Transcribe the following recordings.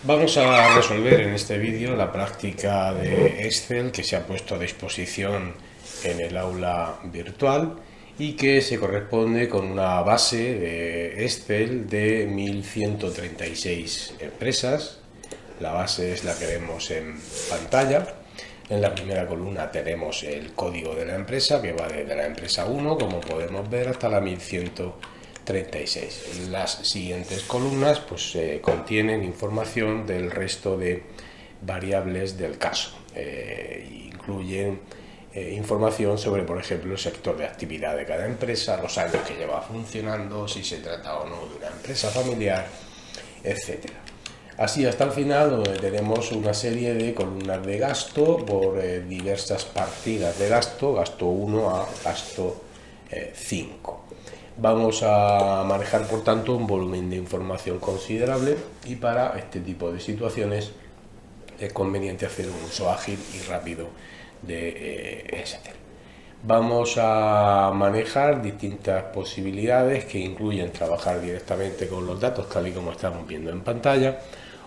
Vamos a resolver en este vídeo la práctica de Excel que se ha puesto a disposición en el aula virtual y que se corresponde con una base de Excel de 1136 empresas. La base es la que vemos en pantalla. En la primera columna tenemos el código de la empresa, que va desde la empresa 1, como podemos ver, hasta la 1136. Las siguientes columnas pues contienen información del resto de variables del caso. Incluyen información sobre, por ejemplo, el sector de actividad de cada empresa, los años que lleva funcionando, si se trata o no de una empresa familiar, etcétera. Así hasta el final, donde tenemos una serie de columnas de gasto por diversas partidas de gasto, gasto 1 a gasto 5. Vamos a manejar, por tanto, un volumen de información considerable y para este tipo de situaciones es conveniente hacer un uso ágil y rápido de Excel. Vamos a manejar distintas posibilidades que incluyen trabajar directamente con los datos tal y como estamos viendo en pantalla,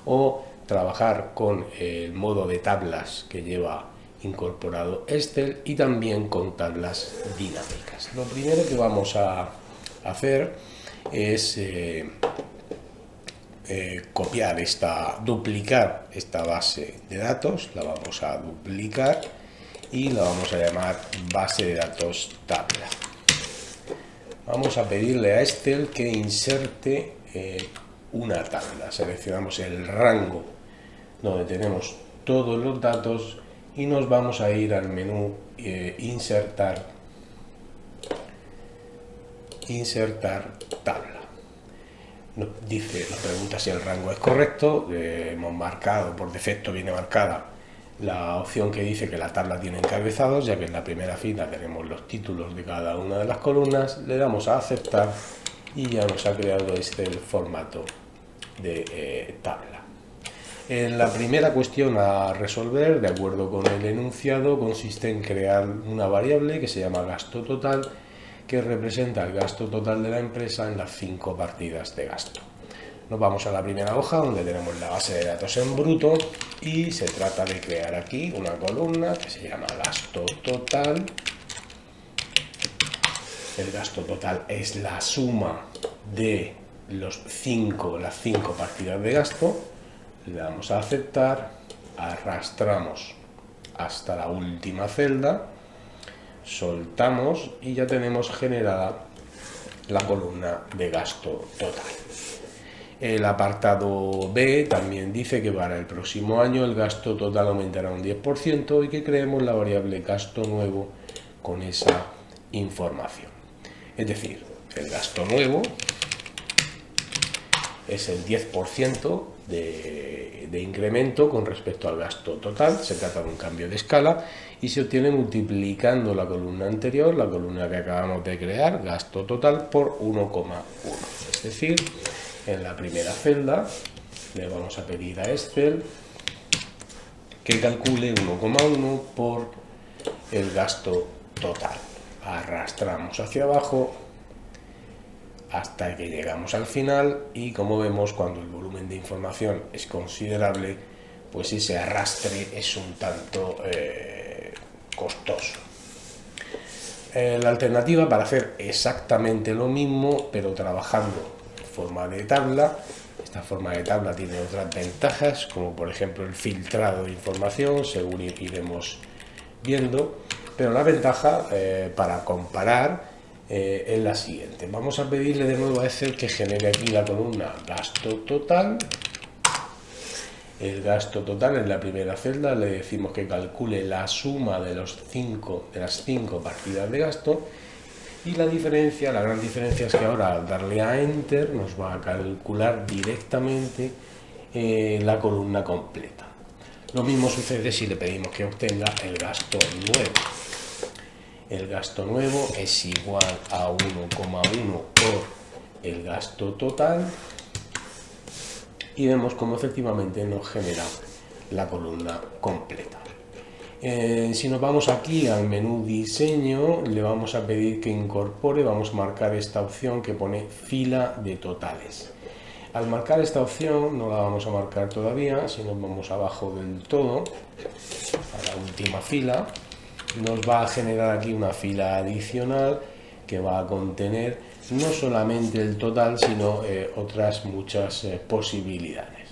o trabajar con el modo de tablas que lleva incorporado Excel y también con tablas dinámicas. Lo primero que vamos a hacer es duplicar esta base de datos. La vamos a duplicar y la vamos a llamar base de datos tabla. Vamos a pedirle a Excel que inserte una tabla. Seleccionamos el rango donde tenemos todos los datos y nos vamos a ir al menú insertar tabla. Nos pregunta si el rango es correcto. Hemos marcado, por defecto viene marcada la opción que dice que la tabla tiene encabezados, ya que en la primera fila tenemos los títulos de cada una de las columnas. Le damos a aceptar y ya nos ha creado el formato de tabla. La primera cuestión a resolver, de acuerdo con el enunciado, consiste en crear una variable que se llama gasto total, que representa el gasto total de la empresa en las 5 partidas de gasto. Nos vamos a la primera hoja, donde tenemos la base de datos en bruto, y se trata de crear aquí una columna que se llama gasto total. El gasto total es la suma de las 5 partidas de gasto. Le damos a aceptar, arrastramos hasta la última celda, soltamos y ya tenemos generada la columna de gasto total. El apartado B también dice que para el próximo año el gasto total aumentará un 10% y que creemos la variable gasto nuevo con esa información. Es decir, el gasto nuevo es el 10% de incremento con respecto al gasto total. Se trata de un cambio de escala y se obtiene multiplicando la columna anterior, la columna que acabamos de crear, gasto total, por 1,1. Es decir, en la primera celda le vamos a pedir a Excel que calcule 1,1 por el gasto total. Arrastramos hacia abajo hasta que llegamos al final y, como vemos, cuando el volumen de información es considerable, pues ese arrastre es un tanto costoso. La alternativa para hacer exactamente lo mismo pero trabajando en forma de tabla, esta forma de tabla tiene otras ventajas, como por ejemplo el filtrado de información, según iremos viendo, pero la ventaja para comparar es la siguiente. Vamos a pedirle de nuevo a Excel que genere aquí la columna gasto total. El gasto total en la primera celda le decimos que calcule la suma de las 5 partidas de gasto, y la gran diferencia es que ahora, al darle a Enter, nos va a calcular directamente la columna completa. Lo mismo sucede si le pedimos que obtenga el gasto nuevo. El gasto nuevo es igual a 1,1 por el gasto total y vemos cómo efectivamente nos genera la columna completa. Si nos vamos aquí al menú diseño, le vamos a pedir que incorpore, vamos a marcar esta opción que pone fila de totales. Al marcar esta opción, no la vamos a marcar todavía, si nos vamos abajo del todo, a la última fila, nos va a generar aquí una fila adicional que va a contener no solamente el total, sino otras muchas posibilidades.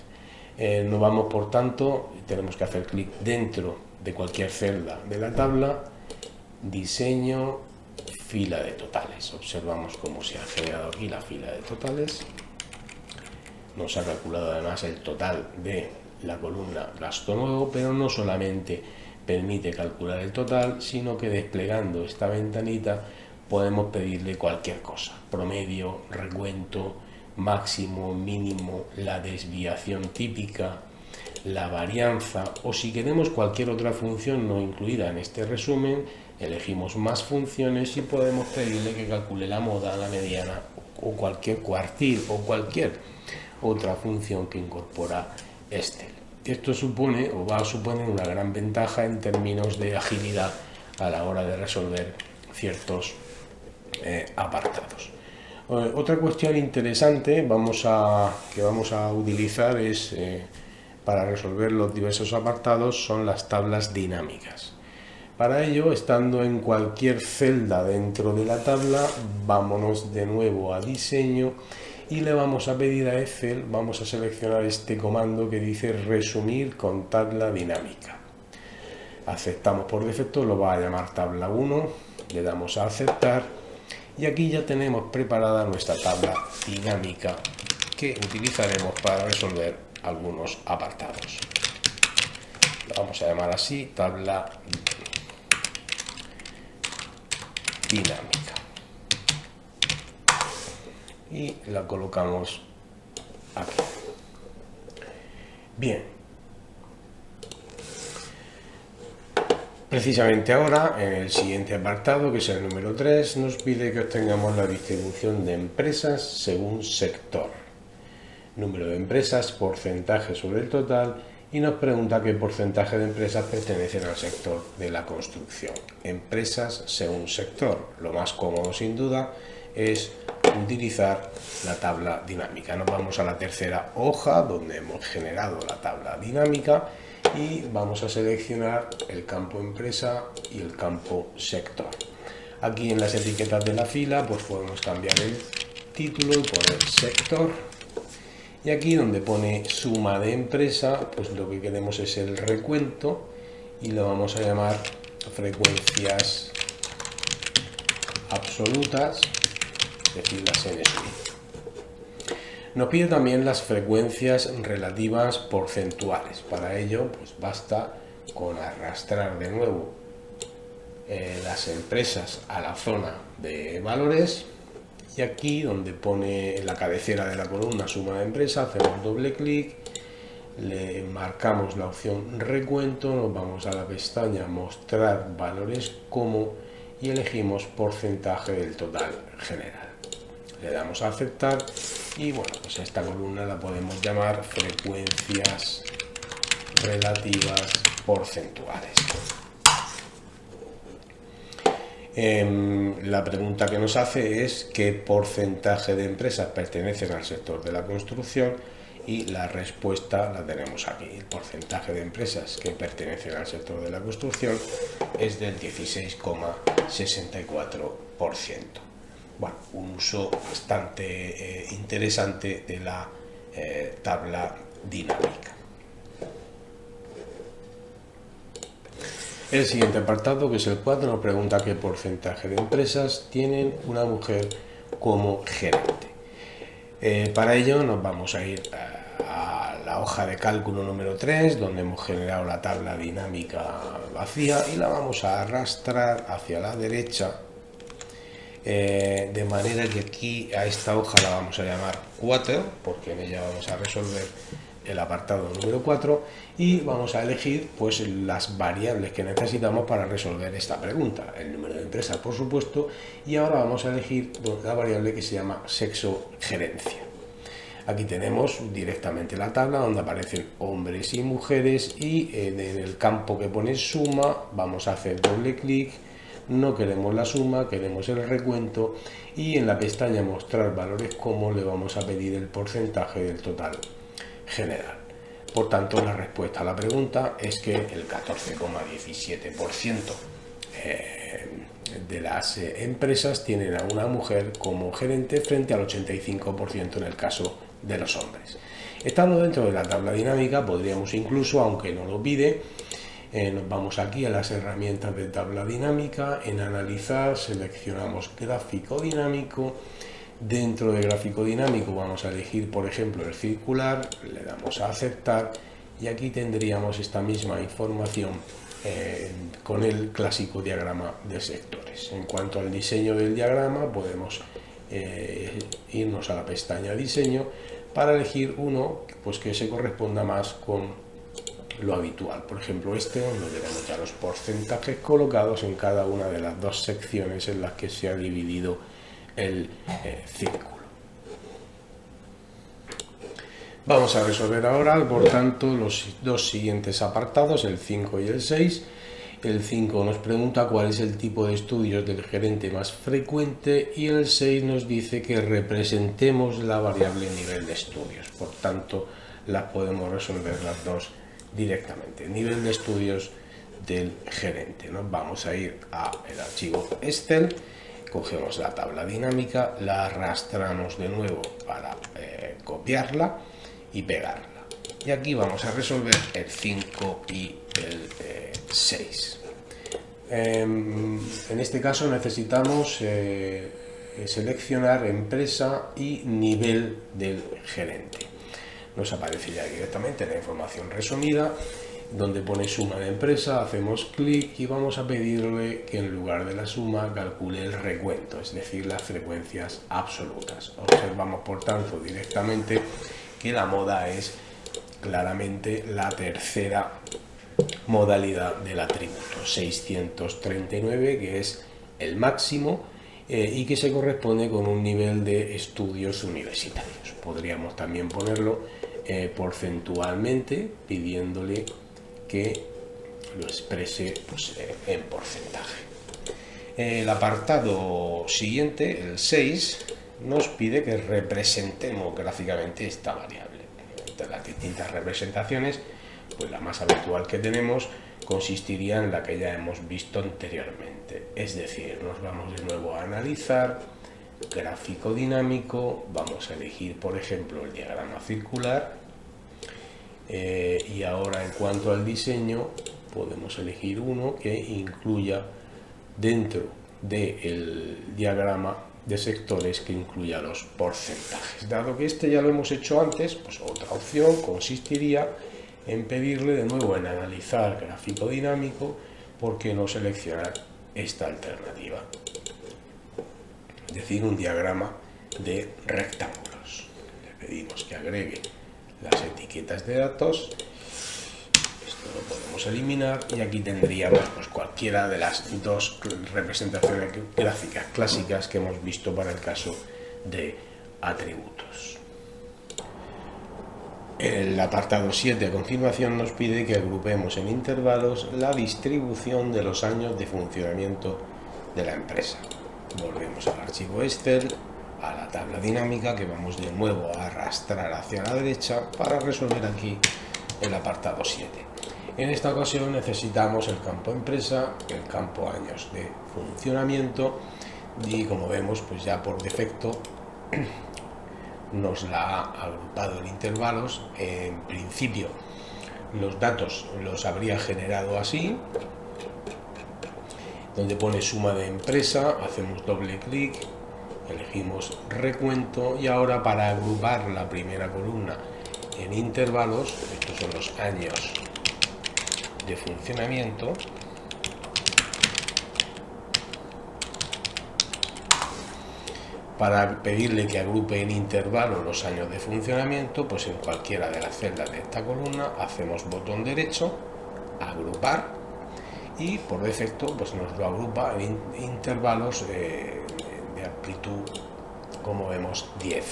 Nos vamos, por tanto, tenemos que hacer clic dentro de cualquier celda de la tabla, diseño, fila de totales. Observamos cómo se ha generado aquí la fila de totales. Nos ha calculado además el total de la columna gasto nuevo, pero no solamente permite calcular el total, sino que desplegando esta ventanita podemos pedirle cualquier cosa: promedio, recuento, máximo, mínimo, la desviación típica, la varianza, o si queremos cualquier otra función no incluida en este resumen, elegimos más funciones y podemos pedirle que calcule la moda, la mediana o cualquier cuartil o cualquier otra función que incorpora Excel. Esto supone o va a suponer una gran ventaja en términos de agilidad a la hora de resolver ciertos apartados. Otra cuestión interesante que vamos a utilizar es para resolver los diversos apartados son las tablas dinámicas. Para ello, estando en cualquier celda dentro de la tabla, vámonos de nuevo a diseño y le vamos a pedir a Excel, vamos a seleccionar este comando que dice resumir con tabla dinámica. Aceptamos por defecto, lo va a llamar tabla 1, le damos a aceptar y aquí ya tenemos preparada nuestra tabla dinámica que utilizaremos para resolver algunos apartados. Lo vamos a llamar así, tabla dinámica. Y la colocamos aquí. Bien. Precisamente ahora, en el siguiente apartado, que es el número 3, nos pide que obtengamos la distribución de empresas según sector. Número de empresas, porcentaje sobre el total, y nos pregunta qué porcentaje de empresas pertenecen al sector de la construcción. Empresas según sector. Lo más cómodo, sin duda, es utilizar la tabla dinámica. Nos vamos a la tercera hoja donde hemos generado la tabla dinámica y vamos a seleccionar el campo empresa y el campo sector. Aquí en las etiquetas de la fila pues podemos cambiar el título y poner sector, y aquí donde pone suma de empresa pues lo que queremos es el recuento y lo vamos a llamar frecuencias absolutas, es decir, las n sub i. Nos pide también las frecuencias relativas porcentuales. Para ello, pues basta con arrastrar de nuevo las empresas a la zona de valores, y aquí donde pone en la cabecera de la columna suma de empresa, hacemos doble clic, le marcamos la opción recuento, nos vamos a la pestaña mostrar valores como y elegimos porcentaje del total general. Le damos a aceptar y bueno, pues esta columna la podemos llamar frecuencias relativas porcentuales. La pregunta que nos hace es qué porcentaje de empresas pertenecen al sector de la construcción, y la respuesta la tenemos aquí. El porcentaje de empresas que pertenecen al sector de la construcción es del 16,64%. Bueno, un uso bastante interesante de la tabla dinámica. El siguiente apartado, que es el 4, nos pregunta qué porcentaje de empresas tienen una mujer como gerente. Para ello nos vamos a ir a la hoja de cálculo número 3, donde hemos generado la tabla dinámica vacía, y la vamos a arrastrar hacia la derecha, de manera que aquí a esta hoja la vamos a llamar 4, porque en ella vamos a resolver el apartado número 4, y vamos a elegir pues las variables que necesitamos para resolver esta pregunta. El número de empresas, por supuesto, y ahora vamos a elegir la variable que se llama sexo gerencia. Aquí tenemos directamente la tabla donde aparecen hombres y mujeres, y en el campo que pone suma vamos a hacer doble clic, no queremos la suma, queremos el recuento, y en la pestaña mostrar valores como le vamos a pedir el porcentaje del total general. Por tanto, la respuesta a la pregunta es que el 14,17% de las empresas tienen a una mujer como gerente frente al 85% en el caso de los hombres. Estando dentro de la tabla dinámica, podríamos incluso, aunque no lo pide, nos vamos aquí a las herramientas de tabla dinámica, en analizar, seleccionamos gráfico dinámico. Dentro de gráfico dinámico vamos a elegir, por ejemplo, el circular, le damos a aceptar y aquí tendríamos esta misma información con el clásico diagrama de sectores. En cuanto al diseño del diagrama, podemos irnos a la pestaña diseño para elegir uno pues, que se corresponda más con lo habitual. Por ejemplo, donde tenemos ya los porcentajes colocados en cada una de las dos secciones en las que se ha dividido el círculo. Vamos a resolver ahora, por tanto, los dos siguientes apartados, el 5 y el 6. El 5 nos pregunta cuál es el tipo de estudios del gerente más frecuente y el 6 nos dice que representemos la variable nivel de estudios. Por tanto, las podemos resolver las dos directamente. Nivel de estudios del gerente. Nos vamos a ir al archivo Excel, cogemos la tabla dinámica, la arrastramos de nuevo para copiarla y pegarla. Y aquí vamos a resolver el 5 y el 6. En este caso necesitamos seleccionar empresa y nivel del gerente. Nos aparece ya directamente la información resumida, donde pone suma de empresa, hacemos clic y vamos a pedirle que en lugar de la suma calcule el recuento, es decir, las frecuencias absolutas. Observamos por tanto directamente que la moda es claramente la tercera modalidad del atributo, 639, que es el máximo y que se corresponde con un nivel de estudios universitarios. Podríamos también ponerlo porcentualmente, pidiéndole que lo exprese pues, en porcentaje. El apartado siguiente, el 6, nos pide que representemos gráficamente esta variable. Entre las distintas representaciones, pues la más habitual que tenemos consistiría en la que ya hemos visto anteriormente. Es decir, nos vamos de nuevo a analizar, gráfico dinámico, vamos a elegir por ejemplo el diagrama circular y ahora en cuanto al diseño podemos elegir uno que incluya dentro del diagrama de sectores que incluya los porcentajes. Dado que este ya lo hemos hecho antes, pues otra opción consistiría en pedirle de nuevo en analizar gráfico dinámico, ¿por qué no seleccionar esta alternativa? Es decir, un diagrama de rectángulos. Le pedimos que agregue las etiquetas de datos, esto lo podemos eliminar y aquí tendríamos pues, cualquiera de las dos representaciones gráficas clásicas que hemos visto para el caso de atributos. El apartado 7 a continuación nos pide que agrupemos en intervalos la distribución de los años de funcionamiento de la empresa. Volvemos al archivo Excel, a la tabla dinámica que vamos de nuevo a arrastrar hacia la derecha para resolver aquí el apartado 7. En esta ocasión necesitamos el campo empresa, el campo años de funcionamiento y como vemos pues ya por defecto nos la ha agrupado en intervalos. En principio los datos los habría generado así, donde pone suma de empresa, hacemos doble clic, elegimos recuento y ahora para agrupar la primera columna en intervalos, estos son los años de funcionamiento, para pedirle que agrupe en intervalos los años de funcionamiento, pues en cualquiera de las celdas de esta columna hacemos botón derecho, agrupar, y por defecto pues nos lo agrupa en intervalos de amplitud, como vemos, 10.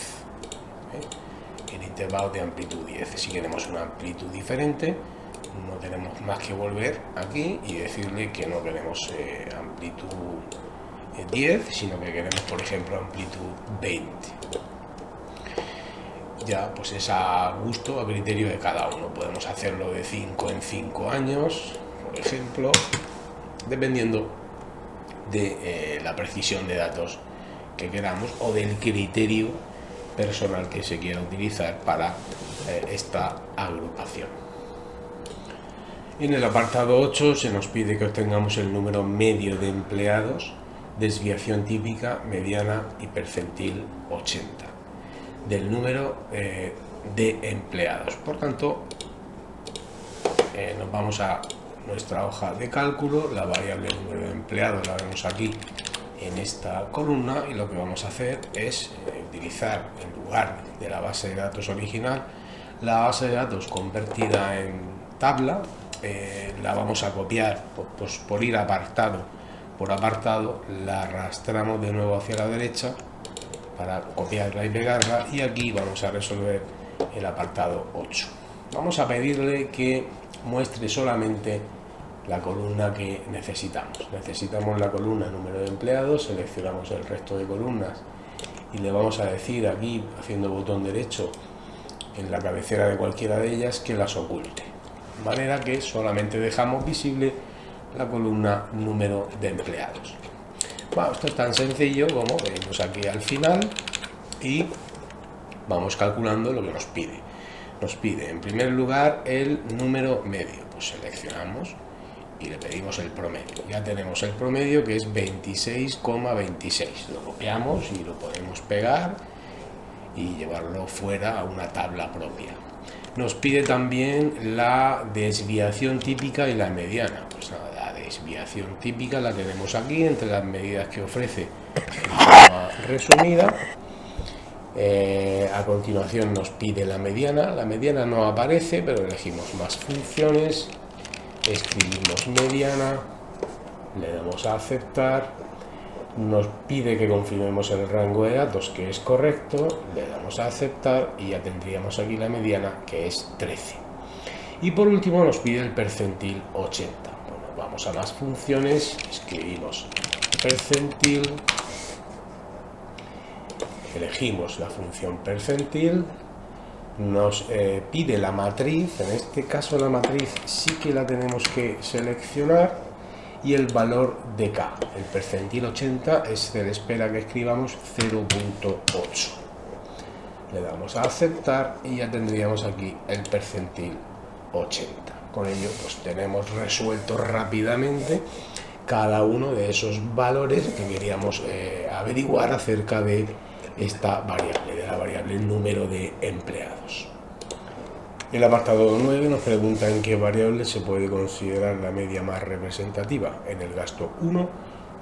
En intervalos de amplitud 10. Si queremos una amplitud diferente, no tenemos más que volver aquí y decirle que no queremos amplitud 10, sino que queremos, por ejemplo, amplitud 20. Ya pues es a gusto, a criterio de cada uno. Podemos hacerlo de 5 en 5 años, por ejemplo, dependiendo de la precisión de datos que queramos o del criterio personal que se quiera utilizar para esta agrupación. En el apartado 8 se nos pide que obtengamos el número medio de empleados, desviación típica, mediana y percentil 80 del número de empleados. Por tanto, nos vamos a nuestra hoja de cálculo, la variable número de empleados la vemos aquí en esta columna, y lo que vamos a hacer es utilizar, en lugar de la base de datos original, la base de datos convertida en tabla. La vamos a copiar por ir apartado por apartado, la arrastramos de nuevo hacia la derecha para copiarla y pegarla, y aquí vamos a resolver el apartado 8. Vamos a pedirle que muestre solamente la columna que necesitamos. Necesitamos la columna número de empleados, seleccionamos el resto de columnas y le vamos a decir aquí, haciendo botón derecho en la cabecera de cualquiera de ellas, que las oculte, de manera que solamente dejamos visible la columna número de empleados. Bueno, esto es tan sencillo como venimos aquí al final y vamos calculando lo que nos pide. Nos pide en primer lugar el número medio, pues seleccionamos y le pedimos el promedio. Ya tenemos el promedio, que es 26,26. Lo copiamos y lo podemos pegar y llevarlo fuera a una tabla propia. Nos pide también la desviación típica y la mediana. Pues nada, la desviación típica la tenemos aquí entre las medidas que ofrece en forma resumida. A continuación nos pide la mediana no aparece, pero elegimos más funciones, escribimos mediana, le damos a aceptar, nos pide que confirmemos el rango de datos, que es correcto, le damos a aceptar y ya tendríamos aquí la mediana, que es 13. Y por último nos pide el percentil 80. Bueno, vamos a las funciones, escribimos percentil, elegimos la función percentil, nos pide la matriz. En este caso la matriz sí que la tenemos que seleccionar, y el valor de K. El percentil 80 se le espera que escribamos 0.8. Le damos a aceptar y ya tendríamos aquí el percentil 80. Con ello pues tenemos resuelto rápidamente cada uno de esos valores que queríamos averiguar acerca de esta variable, de la variable número de empleados. El apartado 9 nos pregunta en qué variable se puede considerar la media más representativa, en el gasto 1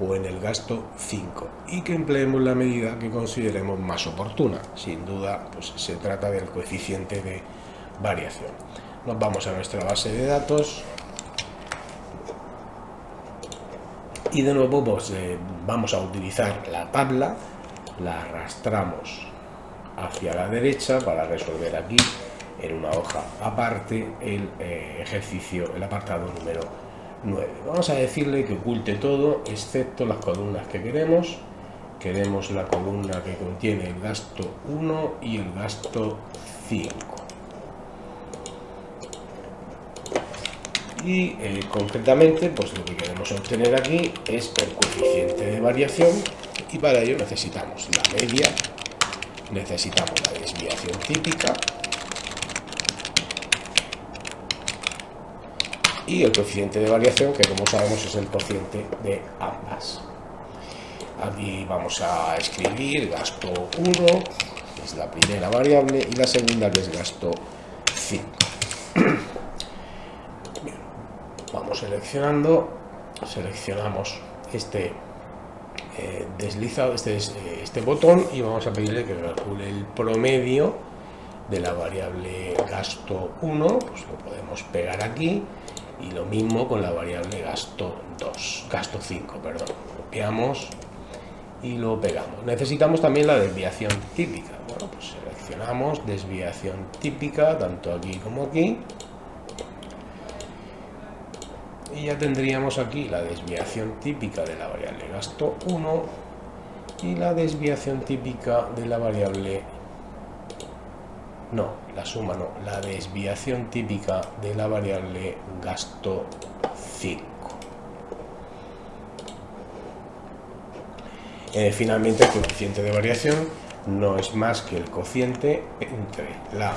o en el gasto 5, y que empleemos la medida que consideremos más oportuna. Sin duda, pues se trata del coeficiente de variación. Nos vamos a nuestra base de datos y de nuevo pues, vamos a utilizar la tabla, la arrastramos hacia la derecha para resolver aquí en una hoja aparte el ejercicio, el apartado número 9. Vamos a decirle que oculte todo excepto las columnas que queremos. Queremos la columna que contiene el gasto 1 y el gasto 5. Y concretamente pues lo que queremos obtener aquí es el coeficiente de variación, y para ello necesitamos la media, necesitamos la desviación típica y el coeficiente de variación, que como sabemos es el cociente de ambas. Aquí vamos a escribir gasto 1, que es la primera variable, y la segunda, que es gasto 5. Bien, vamos seleccionando, seleccionamos este deslizado, este botón, y vamos a pedirle que calcule el promedio de la variable gasto 1, pues lo podemos pegar aquí. Y lo mismo con la variable gasto 5, perdón. Copiamos y lo pegamos. Necesitamos también la desviación típica. Bueno, pues seleccionamos desviación típica, tanto aquí como aquí. Y ya tendríamos aquí la desviación típica de la variable gasto 1 y la desviación típica de la variable... No, la suma no, la desviación típica de la variable gasto 5. Finalmente, el coeficiente de variación no es más que el cociente entre la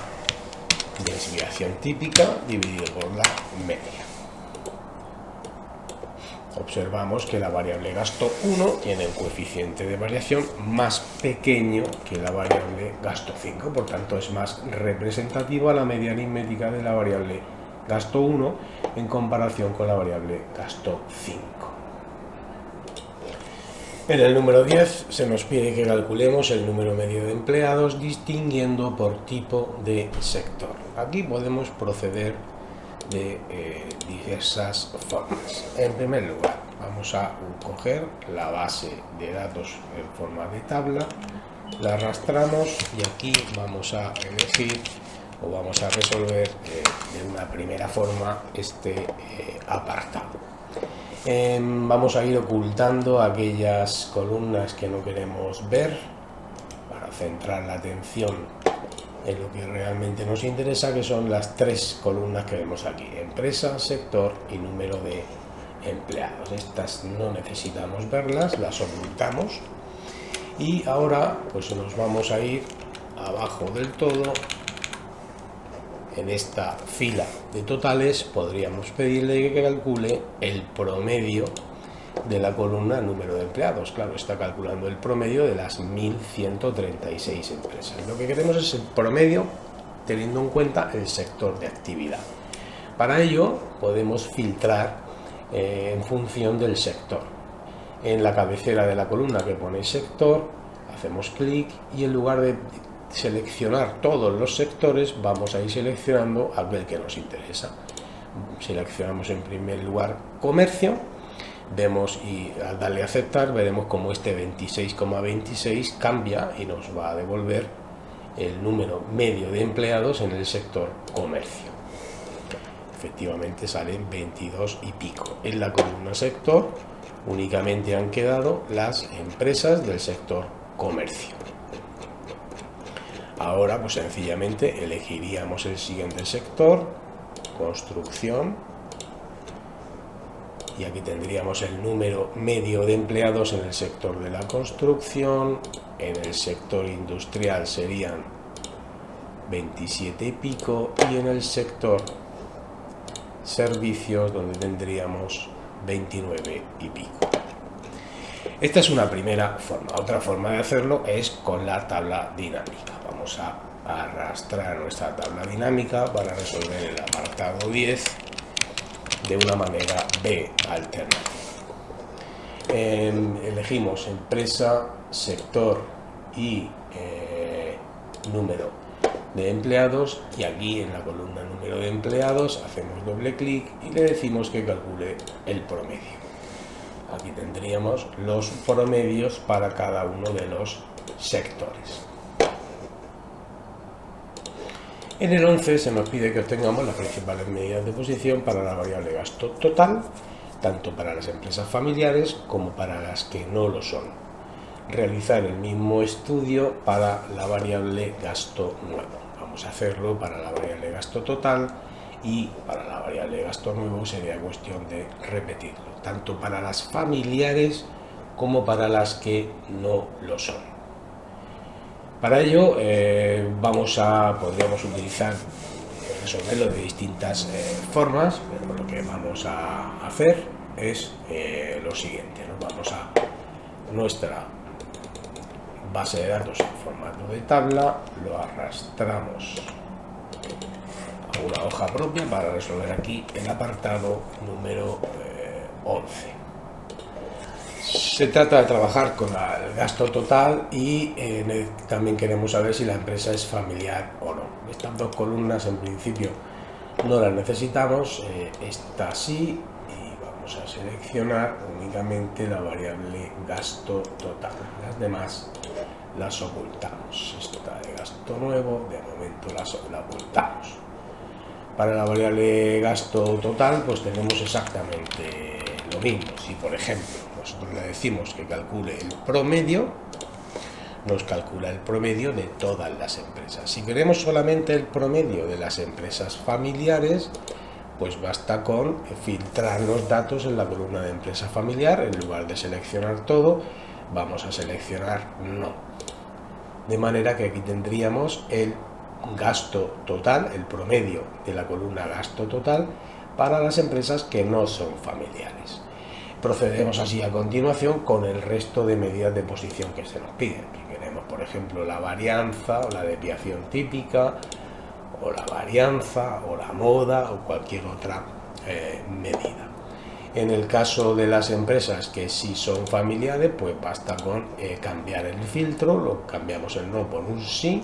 desviación típica dividido por la media. Observamos que la variable gasto 1 tiene un coeficiente de variación más pequeño que la variable gasto 5, por tanto es más representativo a la media aritmética de la variable gasto 1 en comparación con la variable gasto 5. En el número 10 se nos pide que calculemos el número medio de empleados distinguiendo por tipo de sector. Aquí podemos proceder de diversas formas. En primer lugar, vamos a coger la base de datos en forma de tabla, la arrastramos y aquí vamos a elegir o vamos a resolver de una primera forma este apartado. Vamos a ir ocultando aquellas columnas que no queremos ver para centrar la atención en lo que realmente nos interesa, que son las tres columnas que vemos aquí: empresa, sector y número de empleados. Estas no necesitamos verlas, las ocultamos. Y ahora pues nos vamos a ir abajo del todo. En esta fila de totales podríamos pedirle que calcule el promedio de la columna número de empleados. Claro, está calculando el promedio de las 1136 empresas. Lo que queremos es el promedio teniendo en cuenta el sector de actividad. Para ello podemos filtrar en función del sector. En la cabecera de la columna que pone sector, hacemos clic y en lugar de seleccionar todos los sectores, vamos a ir seleccionando aquel que nos interesa. Seleccionamos en primer lugar comercio, vemos y al darle a aceptar veremos como este 26,26 cambia y nos va a devolver el número medio de empleados en el sector comercio. Efectivamente salen 22 y pico. En la columna sector únicamente han quedado las empresas del sector comercio. Ahora pues sencillamente elegiríamos el siguiente sector, construcción, y aquí tendríamos el número medio de empleados en el sector de la construcción. En el sector industrial serían 27 y pico y en el sector servicios donde tendríamos 29 y pico. Esta es una primera forma. Otra forma de hacerlo es con la tabla dinámica. Vamos a arrastrar nuestra tabla dinámica para resolver el apartado 10 de una manera B alternativa. Elegimos empresa, sector y número de empleados, y aquí en la columna número de empleados hacemos doble clic y le decimos que calcule el promedio. Aquí tendríamos los promedios para cada uno de los sectores. En el 11 se nos pide que obtengamos las principales medidas de posición para la variable gasto total, tanto para las empresas familiares como para las que no lo son. Realizar el mismo estudio para la variable gasto nuevo. Vamos a hacerlo para la variable gasto total y para la variable gasto nuevo sería cuestión de repetirlo, tanto para las familiares como para las que no lo son. Para ello podríamos utilizar, resolverlo de distintas formas, pero lo que vamos a hacer es lo siguiente. Nos vamos a nuestra base de datos en formato de tabla, lo arrastramos a una hoja propia para resolver aquí el apartado número 11. Se trata de trabajar con el gasto total y también queremos saber si la empresa es familiar o no. Estas dos columnas en principio no las necesitamos, esta sí, y vamos a seleccionar únicamente la variable gasto total. Las demás las ocultamos. Esta de gasto nuevo, de momento la ocultamos. Para la variable gasto total, pues tenemos exactamente lo mismo. Si, por ejemplo, nosotros le decimos que calcule el promedio, nos calcula el promedio de todas las empresas. Si queremos solamente el promedio de las empresas familiares, pues basta con filtrar los datos en la columna de empresa familiar. En lugar de seleccionar todo, vamos a seleccionar no. De manera que aquí tendríamos el gasto total, el promedio de la columna gasto total para las empresas que no son familiares. Procedemos así a continuación con el resto de medidas de posición que se nos piden. Si queremos, por ejemplo, la varianza o la desviación típica, o la varianza o la moda o cualquier otra medida. En el caso de las empresas que sí son familiares, pues basta con cambiar el filtro, lo cambiamos el no por un sí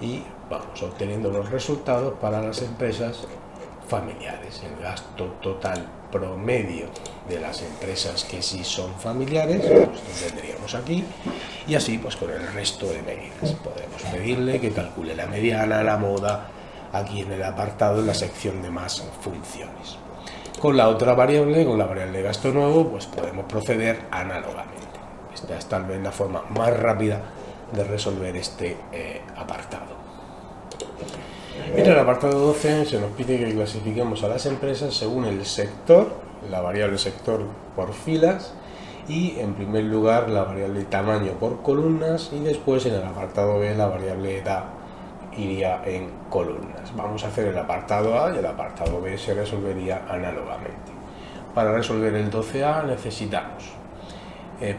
y vamos obteniendo los resultados para las empresas familiares. El gasto total promedio de las empresas que sí son familiares, pues lo tendríamos aquí, y así pues con el resto de medidas. Podemos pedirle que calcule la mediana, la moda, aquí en el apartado, en la sección de más funciones. Con la otra variable, con la variable de gasto nuevo, pues podemos proceder análogamente. Esta es tal vez la forma más rápida de resolver este apartado. En el apartado 12 se nos pide que clasifiquemos a las empresas según el sector, la variable sector por filas, y en primer lugar la variable tamaño por columnas, y después en el apartado B la variable edad iría en columnas. Vamos a hacer el apartado A y el apartado B se resolvería análogamente. Para resolver el 12A necesitamos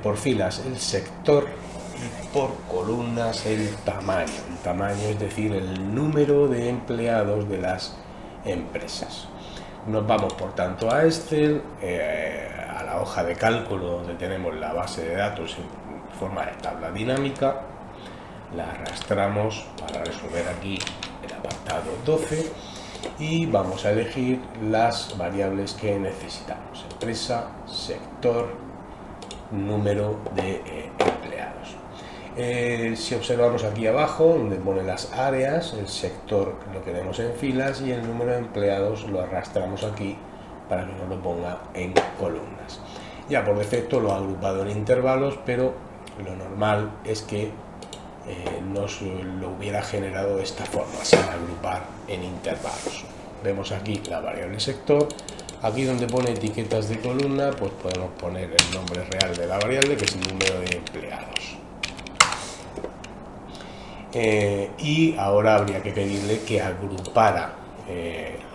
por filas el sector y por columnas el tamaño. El tamaño es decir, el número de empleados de las empresas. Nos vamos por tanto a Excel, a la hoja de cálculo donde tenemos la base de datos en forma de tabla dinámica. La arrastramos para resolver aquí el apartado 12 y vamos a elegir las variables que necesitamos: empresa, sector, número de empleados. Si observamos aquí abajo donde pone las áreas, el sector lo queremos en filas y el número de empleados lo arrastramos aquí para que nos lo ponga en columnas. Ya por defecto lo ha agrupado en intervalos, pero lo normal es que nos lo hubiera generado de esta forma, sin agrupar en intervalos. Vemos aquí la variable sector. Aquí donde pone etiquetas de columna, pues podemos poner el nombre real de la variable, que es el número de empleados. Y ahora habría que pedirle que agrupara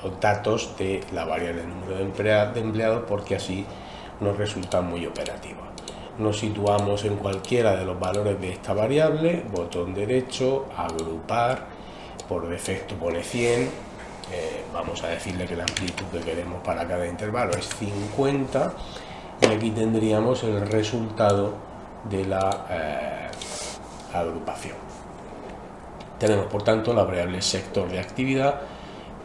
los datos de la variable número de empleados, porque así nos resulta muy operativa. Nos situamos en cualquiera de los valores de esta variable, botón derecho, agrupar, por defecto pone 100, vamos a decirle que la amplitud que queremos para cada intervalo es 50 y aquí tendríamos el resultado de la agrupación. Tenemos por tanto la variable sector de actividad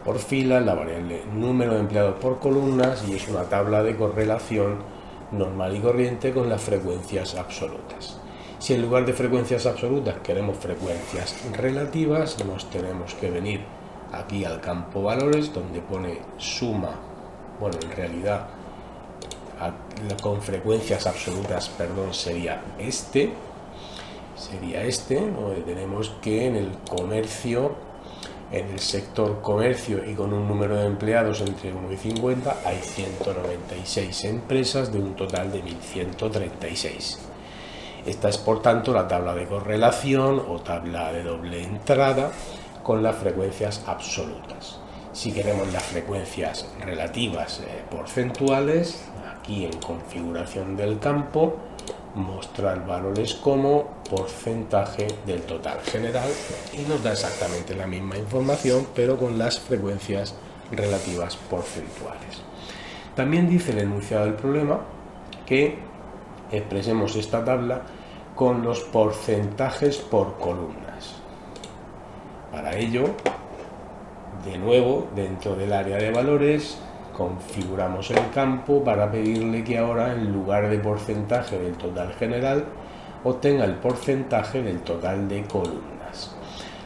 por filas, la variable número de empleados por columnas y es una tabla de correlación normal y corriente con las frecuencias absolutas. Si en lugar de frecuencias absolutas queremos frecuencias relativas, nos tenemos que venir aquí al campo valores donde pone suma, bueno, en realidad con frecuencias absolutas, perdón, sería este, donde tenemos que en el comercio, en el sector comercio y con un número de empleados entre 1 y 50 hay 196 empresas de un total de 1136. Esta es por tanto la tabla de correlación o tabla de doble entrada con las frecuencias absolutas. Si queremos las frecuencias relativas porcentuales, aquí en configuración del campo, mostrar valores como porcentaje del total general y nos da exactamente la misma información pero con las frecuencias relativas porcentuales. También dice el enunciado del problema que expresemos esta tabla con los porcentajes por columnas. Para ello, de nuevo, dentro del área de valores, configuramos el campo para pedirle que ahora en lugar de porcentaje del total general obtenga el porcentaje del total de columnas.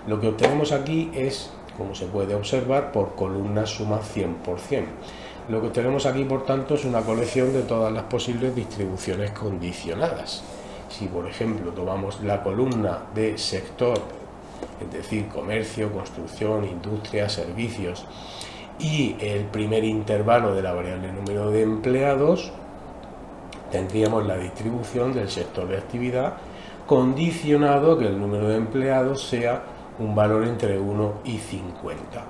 Lo que obtenemos aquí es como se puede observar, por columnas suma 100%. Lo que tenemos aquí, por tanto, es una colección de todas las posibles distribuciones condicionadas. Si, por ejemplo, tomamos la columna de sector, es decir, comercio, construcción, industria, servicios, y el primer intervalo de la variable número de empleados, tendríamos la distribución del sector de actividad condicionado a que el número de empleados sea un valor entre 1 y 50.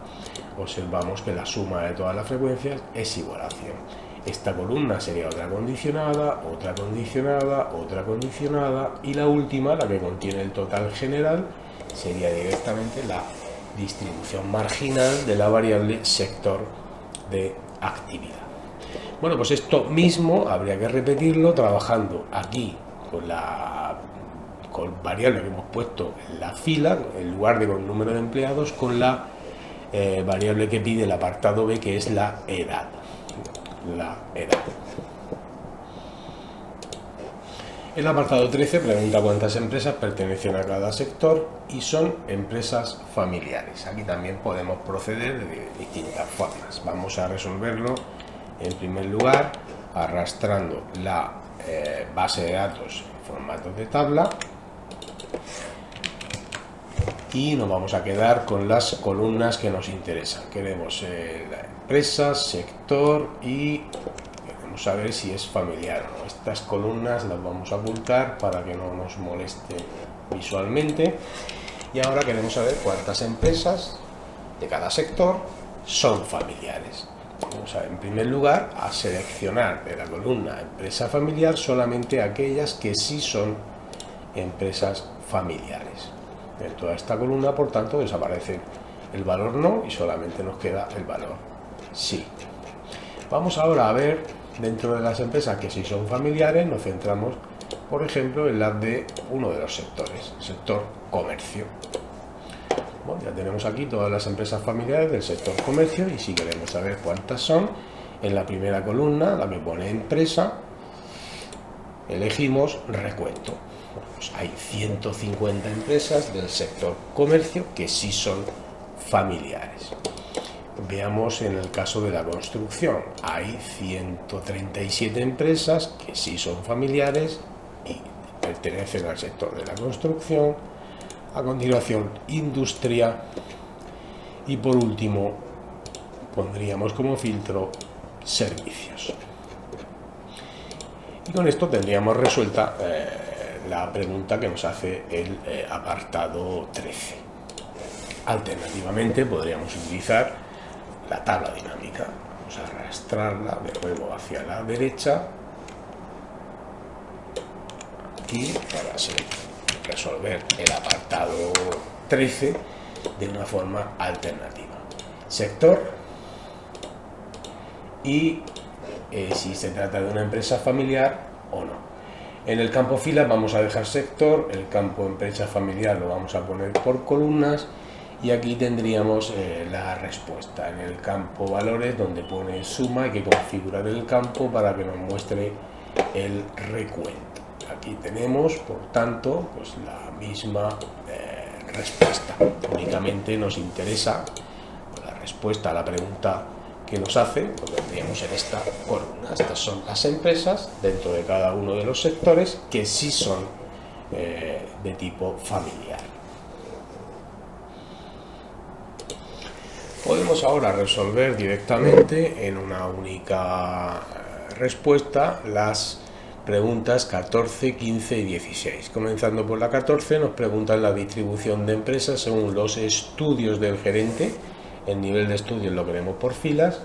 Observamos que la suma de todas las frecuencias es igual a 100. Esta columna sería otra condicionada, otra condicionada, otra condicionada, y la última, la que contiene el total general, sería directamente la distribución marginal de la variable sector de actividad. Bueno, pues esto mismo habría que repetirlo trabajando aquí con variable que hemos puesto en la fila, en lugar de con el número de empleados, con la variable que pide el apartado B, que es la edad. El apartado 13 pregunta cuántas empresas pertenecen a cada sector y son empresas familiares. Aquí también podemos proceder de distintas formas. Vamos a resolverlo en primer lugar arrastrando la base de datos en formato de tabla, y nos vamos a quedar con las columnas que nos interesan. Queremos la empresa, sector, y queremos saber si es familiar o no. Estas columnas las vamos a ocultar para que no nos moleste visualmente. Y ahora queremos saber cuántas empresas de cada sector son familiares. Vamos en primer lugar a seleccionar de la columna empresa familiar solamente aquellas que sí son empresas familiares. De toda esta columna, por tanto, desaparece el valor no y solamente nos queda el valor sí. Vamos ahora a ver dentro de las empresas que sí son familiares. Nos centramos, por ejemplo, en las de uno de los sectores, el sector comercio. Bueno, ya tenemos aquí todas las empresas familiares del sector comercio, y si queremos saber cuántas son, en la primera columna, la que pone empresa, elegimos recuento. Pues hay 150 empresas del sector comercio que sí son familiares. Veamos en el caso de la construcción. Hay 137 empresas que sí son familiares y pertenecen al sector de la construcción. A continuación, industria. Y por último, pondríamos como filtro servicios. Y con esto tendríamos resuelta la pregunta que nos hace el apartado 13. Alternativamente podríamos utilizar la tabla dinámica. Vamos a arrastrarla de nuevo hacia la derecha, aquí, para resolver el apartado 13 de una forma alternativa. Sector, y si se trata de una empresa familiar o no. En el campo filas vamos a dejar sector, el campo empresa familiar lo vamos a poner por columnas, y aquí tendríamos la respuesta. En el campo valores, donde pone suma, hay que configurar el campo para que nos muestre el recuento. Aquí tenemos, por tanto, pues la misma respuesta. Únicamente nos interesa la respuesta a la pregunta que nos hace, lo tendríamos en esta columna. Estas son las empresas dentro de cada uno de los sectores que sí son de tipo familiar. Podemos ahora resolver directamente en una única respuesta las preguntas 14, 15 y 16. Comenzando por la 14, nos preguntan la distribución de empresas según los estudios del gerente. El nivel de estudios lo queremos por filas,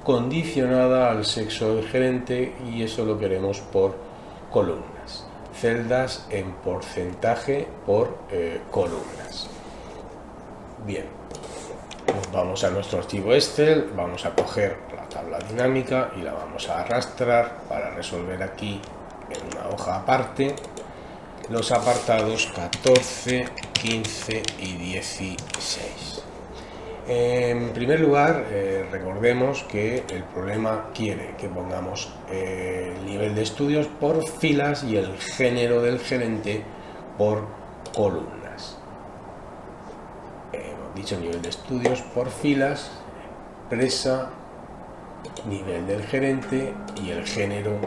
condicionada al sexo del gerente, y eso lo queremos por columnas. Celdas en porcentaje por columnas. Bien, nos vamos a nuestro archivo Excel, vamos a coger la tabla dinámica y la vamos a arrastrar para resolver aquí en una hoja aparte los apartados 14, 15 y 16. En primer lugar, recordemos que el problema quiere que pongamos el nivel de estudios por filas y el género del gerente por columnas. hemos dicho nivel de estudios por filas, empresa, nivel del gerente y el género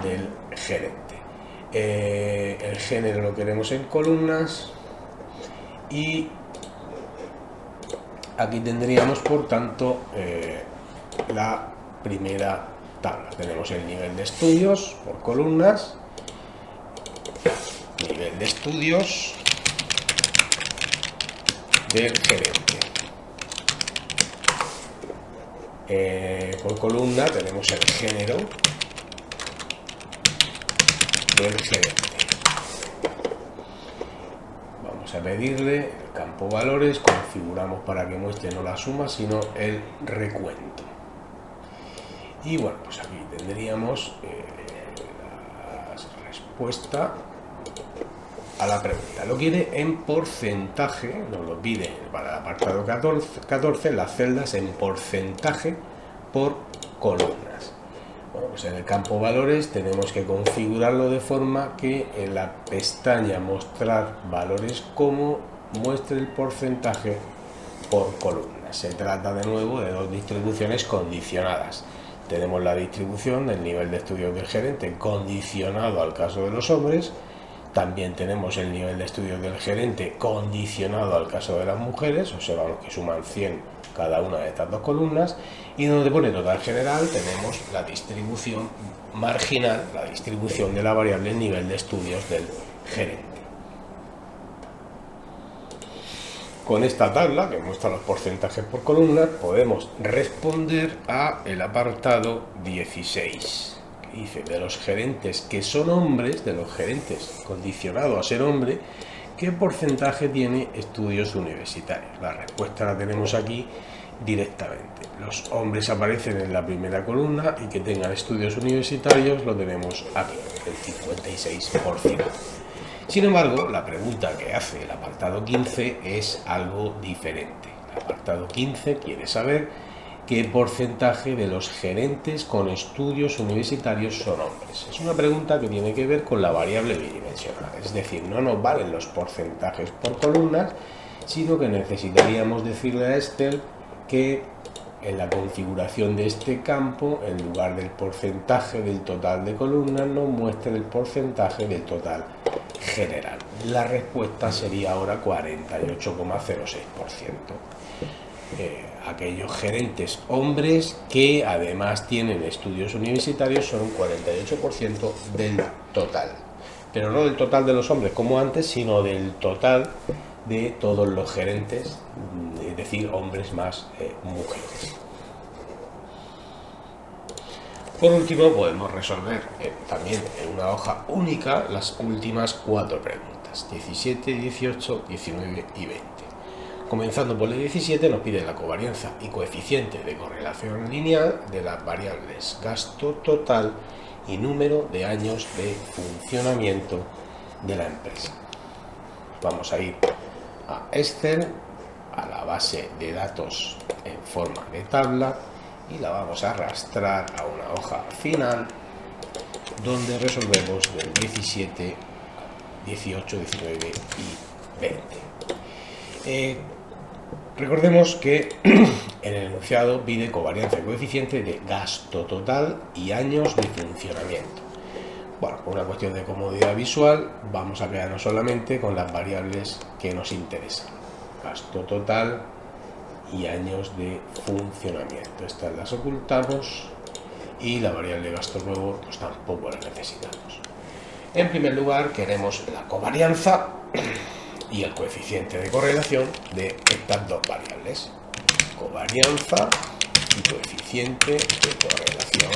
del gerente. El género lo queremos en columnas y aquí tendríamos por tanto la primera tabla. Tenemos el nivel de estudios por columnas, nivel de estudios del gerente. Por columna tenemos el género del gerente. Vamos a pedirle el campo valores, configuramos para que muestre no la suma sino el recuento. Y bueno, pues aquí tendríamos la respuesta a la pregunta. Lo quiere en porcentaje, nos lo pide para el apartado 14, las celdas en porcentaje por columnas. Bueno, pues en el campo valores tenemos que configurarlo de forma que en la pestaña mostrar valores como muestre el porcentaje por columnas. Se trata de nuevo de dos distribuciones condicionadas. Tenemos la distribución del nivel de estudios del gerente condicionado al caso de los hombres. También tenemos el nivel de estudios del gerente condicionado al caso de las mujeres, observamos que suman 100 cada una de estas dos columnas, y donde pone total general tenemos la distribución marginal, la distribución de la variable nivel de estudios del gerente. Con esta tabla, que muestra los porcentajes por columna, podemos responder a el apartado 16. Dice, de los gerentes que son hombres, de los gerentes condicionados a ser hombre, ¿qué porcentaje tiene estudios universitarios? La respuesta la tenemos aquí directamente. Los hombres aparecen en la primera columna y que tengan estudios universitarios lo tenemos aquí, el 56%. Sin embargo, la pregunta que hace el apartado 15 es algo diferente. El apartado 15 quiere saber ¿qué porcentaje de los gerentes con estudios universitarios son hombres? Es una pregunta que tiene que ver con la variable bidimensional, es decir, no nos valen los porcentajes por columnas, sino que necesitaríamos decirle a Excel que en la configuración de este campo, en lugar del porcentaje del total de columnas, nos muestre el porcentaje del total general. La respuesta sería ahora 48,06%. Aquellos gerentes hombres que además tienen estudios universitarios son un 48% del total, pero no del total de los hombres como antes, sino del total de todos los gerentes, es decir, hombres más mujeres. Por último, podemos resolver también en una hoja única las últimas 4 preguntas, 17, 18, 19 y 20. Comenzando por el 17, nos pide la covarianza y coeficiente de correlación lineal de las variables gasto total y número de años de funcionamiento de la empresa. Vamos a ir a Excel, a la base de datos en forma de tabla y la vamos a arrastrar a una hoja final donde resolvemos el 17, 18, 19 y 20. Recordemos que en el enunciado pide covarianza y coeficiente de gasto total y años de funcionamiento. Bueno, por una cuestión de comodidad visual, vamos a quedarnos solamente con las variables que nos interesan. Gasto total y años de funcionamiento. Estas las ocultamos y la variable gasto nuevo pues tampoco la necesitamos. En primer lugar, queremos la covarianza y el coeficiente de correlación de estas dos variables. Covarianza y coeficiente de correlación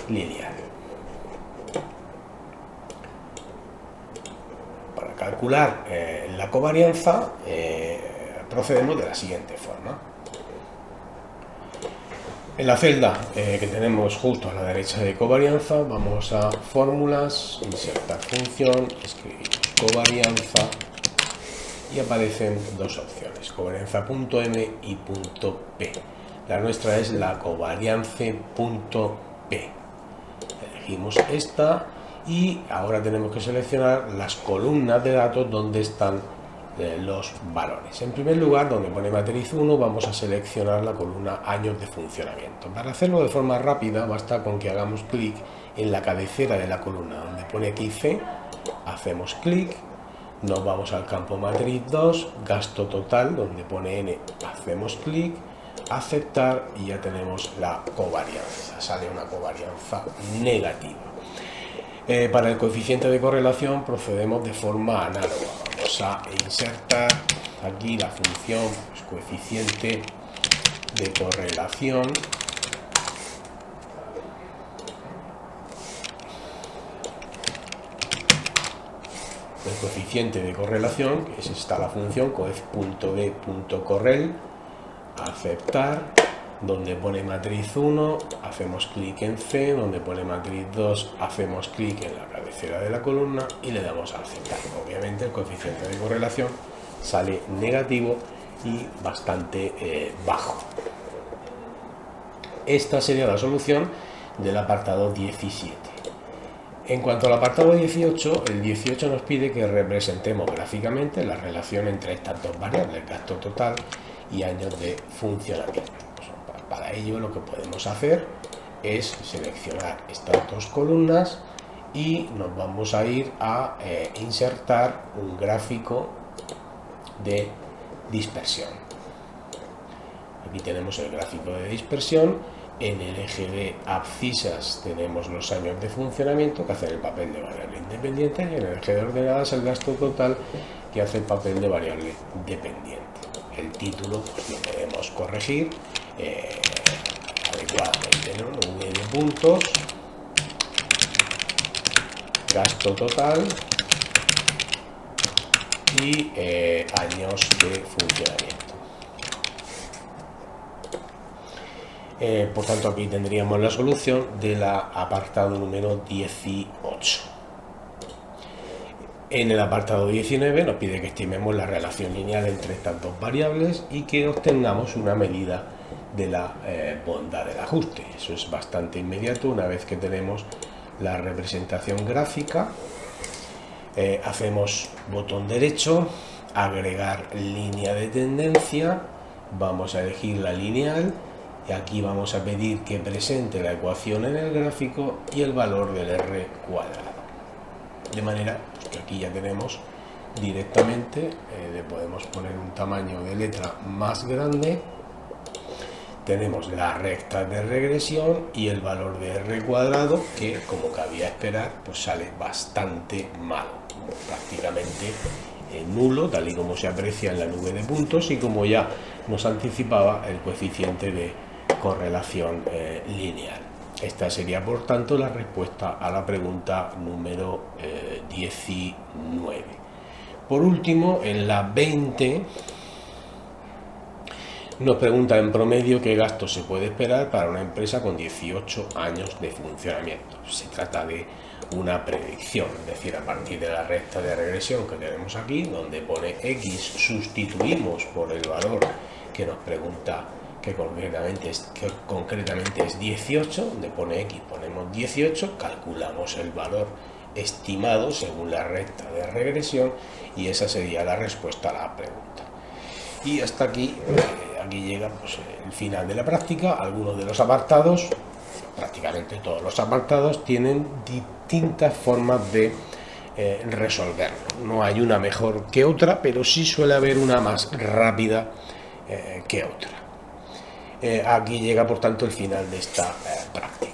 lineal. Para calcular la covarianza procedemos de la siguiente forma. En la celda que tenemos justo a la derecha de covarianza vamos a fórmulas, insertar función, escribir covarianza y aparecen dos opciones, covarianza.m y .p. La nuestra es la covariance.p. Elegimos esta y ahora tenemos que seleccionar las columnas de datos donde están los valores. En primer lugar, donde pone matriz 1, vamos a seleccionar la columna años de funcionamiento. Para hacerlo de forma rápida, basta con que hagamos clic en la cabecera de la columna donde pone XC, hacemos clic, nos vamos al campo matriz 2, gasto total, donde pone N, hacemos clic, aceptar y ya tenemos la covarianza, sale una covarianza negativa. Para el coeficiente de correlación procedemos de forma análoga. Vamos a insertar aquí la función pues, coeficiente de correlación. El coeficiente de correlación, que es esta la función coef.d.correl, aceptar, donde pone matriz 1, hacemos clic en C, donde pone matriz 2, hacemos clic en la cabecera de la columna y le damos a aceptar. Obviamente el coeficiente de correlación sale negativo y bastante bajo. Esta sería la solución del apartado 17. En cuanto al apartado 18, el 18 nos pide que representemos gráficamente la relación entre estas dos variables, gasto total y años de funcionamiento. Para ello lo que podemos hacer es seleccionar estas dos columnas y nos vamos a ir a insertar un gráfico de dispersión. Aquí tenemos el gráfico de dispersión. En el eje de abscisas tenemos los años de funcionamiento que hacen el papel de variable independiente y en el eje de ordenadas el gasto total que hace el papel de variable dependiente. El título pues, lo queremos corregir adecuadamente, ¿no? V de puntos, gasto total y años de funcionamiento. Por tanto, aquí tendríamos la solución del apartado número 18. En el apartado 19 nos pide que estimemos la relación lineal entre estas dos variables y que obtengamos una medida de la bondad del ajuste. Eso es bastante inmediato. Una vez que tenemos la representación gráfica, hacemos botón derecho, agregar línea de tendencia, vamos a elegir la lineal y aquí vamos a pedir que presente la ecuación en el gráfico y el valor del R cuadrado. De manera que aquí ya tenemos directamente, le podemos poner un tamaño de letra más grande, tenemos la recta de regresión y el valor de R cuadrado que, como cabía esperar, pues sale bastante malo, prácticamente nulo, tal y como se aprecia en la nube de puntos y como ya nos anticipaba el coeficiente de correlación lineal. Esta sería, por tanto, la respuesta a la pregunta número 19. Por último, en la 20 nos pregunta en promedio qué gasto se puede esperar para una empresa con 18 años de funcionamiento. Se trata de una predicción, es decir, a partir de la recta de regresión que tenemos aquí, donde pone X, sustituimos por el valor que nos pregunta que concretamente es 18, donde pone X ponemos 18, calculamos el valor estimado según la recta de regresión y esa sería la respuesta a la pregunta. Y hasta aquí, aquí llega pues, el final de la práctica. Algunos de los apartados, prácticamente todos los apartados, tienen distintas formas de resolverlo. No hay una mejor que otra, pero sí suele haber una más rápida que otra. Aquí llega, por tanto, el final de esta práctica.